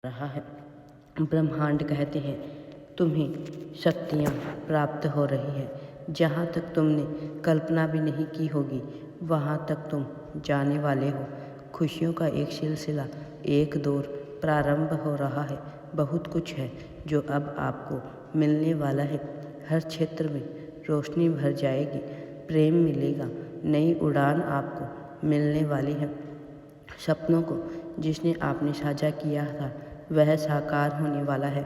रहा है। ब्रह्मांड कहते हैं तुम्हें शक्तियाँ प्राप्त हो रही है। जहाँ तक तुमने कल्पना भी नहीं की होगी वहाँ तक तुम जाने वाले हो। खुशियों का एक सिलसिला, एक दौर प्रारंभ हो रहा है। बहुत कुछ है जो अब आपको मिलने वाला है। हर क्षेत्र में रोशनी भर जाएगी, प्रेम मिलेगा, नई उड़ान आपको मिलने वाली है। सपनों को जिसने आपने साझा किया था वह साकार होने वाला है।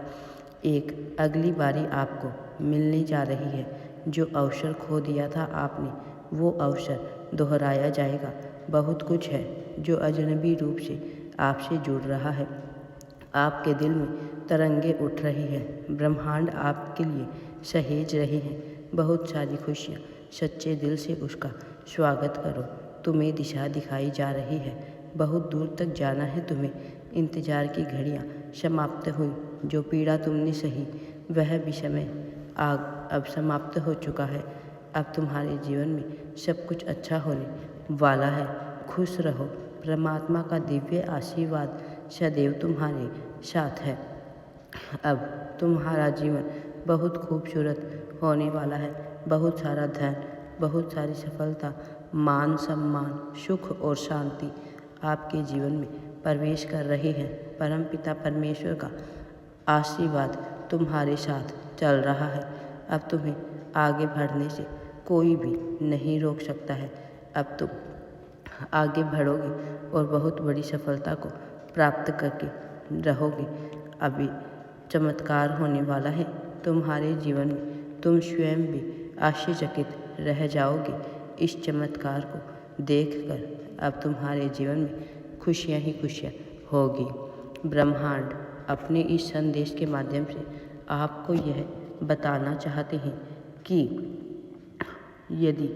एक अगली बारी आपको मिलने जा रही है। जो अवसर खो दिया था आपने, वो अवसर दोहराया जाएगा। बहुत कुछ है जो अजनबी रूप से आपसे जुड़ रहा है। आपके दिल में तरंगे उठ रही हैं। ब्रह्मांड आपके लिए सहेज रही हैं बहुत सारी खुशियाँ। सच्चे दिल से उसका स्वागत करो। तुम्हें दिशा दिखाई जा रही है। बहुत दूर तक जाना है तुम्हें। इंतजार की घड़ियाँ समाप्त हुई। जो पीड़ा तुमने सही वह भी समय अब समाप्त हो चुका है। अब तुम्हारे जीवन में सब कुछ अच्छा होने वाला है। खुश रहो। परमात्मा का दिव्य आशीर्वाद सदैव तुम्हारे साथ है। अब तुम्हारा जीवन बहुत खूबसूरत होने वाला है। बहुत सारा धन, बहुत सारी सफलता, मान सम्मान, सुख और शांति आपके जीवन में प्रवेश कर रही है। परमपिता परमेश्वर का आशीर्वाद तुम्हारे साथ चल रहा है। अब तुम्हें आगे बढ़ने से कोई भी नहीं रोक सकता है। अब तुम आगे बढ़ोगे और बहुत बड़ी सफलता को प्राप्त करके रहोगे। अभी चमत्कार होने वाला है तुम्हारे जीवन में। तुम स्वयं भी आश्चर्यचकित रह जाओगे इस चमत्कार को देखकर। अब तुम्हारे जीवन में खुशियाँ ही खुशियाँ होगी। ब्रह्मांड अपने इस संदेश के माध्यम से आपको यह बताना चाहते हैं कि यदि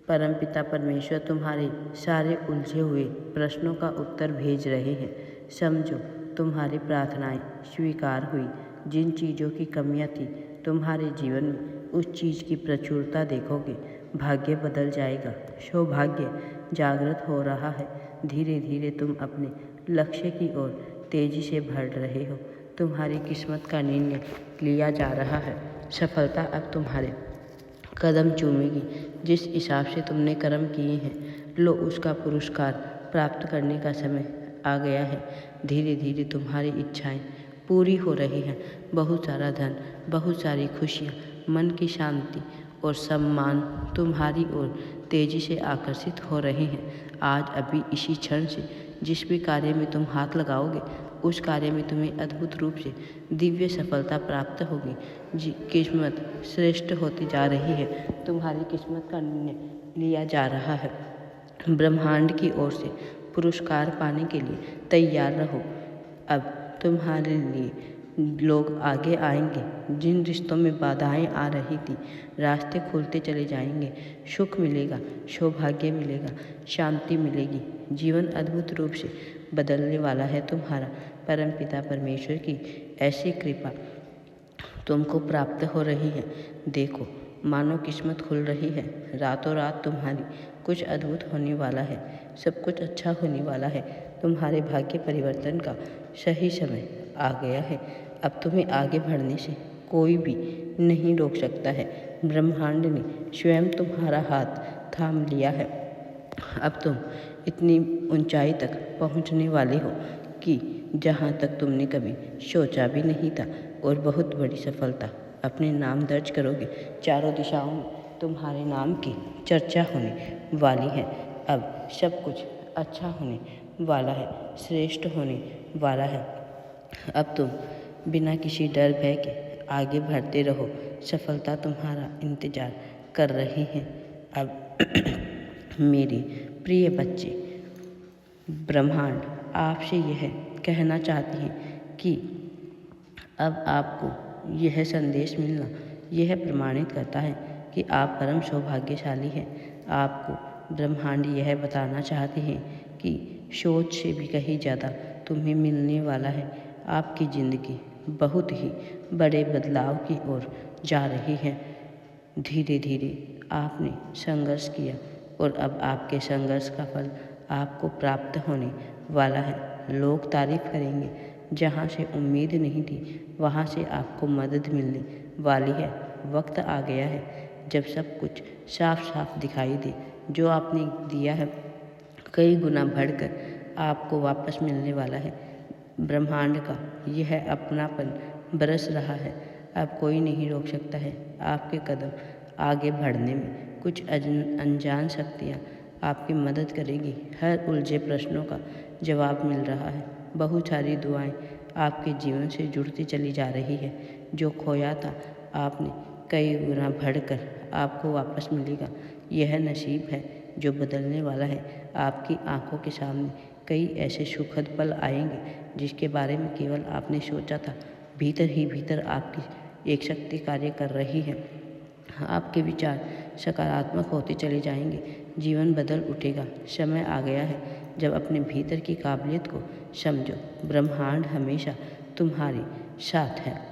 परमपिता परमेश्वर तुम्हारे सारे उलझे हुए प्रश्नों का उत्तर भेज रहे हैं, समझो तुम्हारी प्रार्थनाएं स्वीकार हुई। जिन चीज़ों की कमियां थी तुम्हारे जीवन में, उस चीज़ की प्रचुरता देखोगे। भाग्य बदल जाएगा। सौभाग्य जागृत हो रहा है। धीरे धीरे तुम अपने लक्ष्य की ओर तेजी से बढ़ रहे हो। तुम्हारी किस्मत का निर्णय लिया जा रहा है। सफलता अब तुम्हारे कदम चूमेगी। जिस हिसाब से तुमने कर्म किए हैं, लो उसका पुरस्कार प्राप्त करने का समय आ गया है। धीरे धीरे तुम्हारी इच्छाएं पूरी हो रही हैं। बहुत सारा धन, बहुत सारी खुशियाँ, मन की शांति और सम्मान तुम्हारी ओर तेजी से आकर्षित हो रहे हैं। आज अभी इसी क्षण से जिस भी कार्य में तुम हाथ लगाओगे उस कार्य में तुम्हें अद्भुत रूप से दिव्य सफलता प्राप्त होगी। किस्मत श्रेष्ठ होती जा रही है। तुम्हारी किस्मत का निर्णय लिया जा रहा है। ब्रह्मांड की ओर से पुरस्कार पाने के लिए तैयार रहो। अब तुम्हारे लिए लोग आगे आएंगे। जिन रिश्तों में बाधाएं आ रही थी, रास्ते खुलते चले जाएंगे। सुख मिलेगा, सौभाग्य मिलेगा, शांति मिलेगी। जीवन अद्भुत रूप से बदलने वाला है तुम्हारा। परमपिता परमेश्वर की ऐसी कृपा तुमको प्राप्त हो रही है। देखो, मानो किस्मत खुल रही है। रातों रात तुम्हारी कुछ अद्भुत होने वाला है। सब कुछ अच्छा होने वाला है। तुम्हारे भाग्य परिवर्तन का सही समय आ गया है। अब तुम्हें आगे बढ़ने से कोई भी नहीं रोक सकता है। ब्रह्मांड ने स्वयं तुम्हारा हाथ थाम लिया है। अब तुम इतनी ऊंचाई तक पहुंचने वाले हो कि जहां तक तुमने कभी सोचा भी नहीं था, और बहुत बड़ी सफलता अपने नाम दर्ज करोगे। चारों दिशाओं में तुम्हारे नाम की चर्चा होने वाली है। अब सब कुछ अच्छा होने वाला है, श्रेष्ठ होने वाला है। अब तुम बिना किसी डर भय के आगे बढ़ते रहो। सफलता तुम्हारा इंतजार कर रही है। अब मेरे प्रिय बच्चे, ब्रह्मांड आपसे यह कहना चाहती है कि अब आपको यह संदेश मिलना यह प्रमाणित करता है कि आप परम सौभाग्यशाली हैं। आपको ब्रह्मांड यह बताना चाहते हैं कि सोच से भी कहीं ज़्यादा तुम्हें मिलने वाला है। आपकी ज़िंदगी बहुत ही बड़े बदलाव की ओर जा रही है। धीरे धीरे आपने संघर्ष किया और अब आपके संघर्ष का फल आपको प्राप्त होने वाला है। लोग तारीफ करेंगे, जहाँ से उम्मीद नहीं थी वहाँ से आपको मदद मिलने वाली है। वक्त आ गया है जब सब कुछ साफ साफ दिखाई दे। जो आपने दिया है कई गुना बढ़कर आपको वापस मिलने वाला है। ब्रह्मांड का यह अपनापन बरस रहा है। अब कोई नहीं रोक सकता है आपके कदम आगे बढ़ने में। कुछ अनजान शक्तियाँ आपकी मदद करेगी। हर उलझे प्रश्नों का जवाब मिल रहा है। बहुत सारी दुआएं आपके जीवन से जुड़ती चली जा रही है। जो खोया था आपने कई गुना बढ़कर आपको वापस मिलेगा। यह नसीब है जो बदलने वाला है। आपकी आंखों के सामने कई ऐसे सुखद पल आएंगे जिसके बारे में केवल आपने सोचा था। भीतर ही भीतर आपकी एक शक्ति कार्य कर रही है। आपके विचार सकारात्मक होते चले जाएंगे। जीवन बदल उठेगा। समय आ गया है जब अपने भीतर की काबिलियत को समझो। ब्रह्मांड हमेशा तुम्हारे साथ है।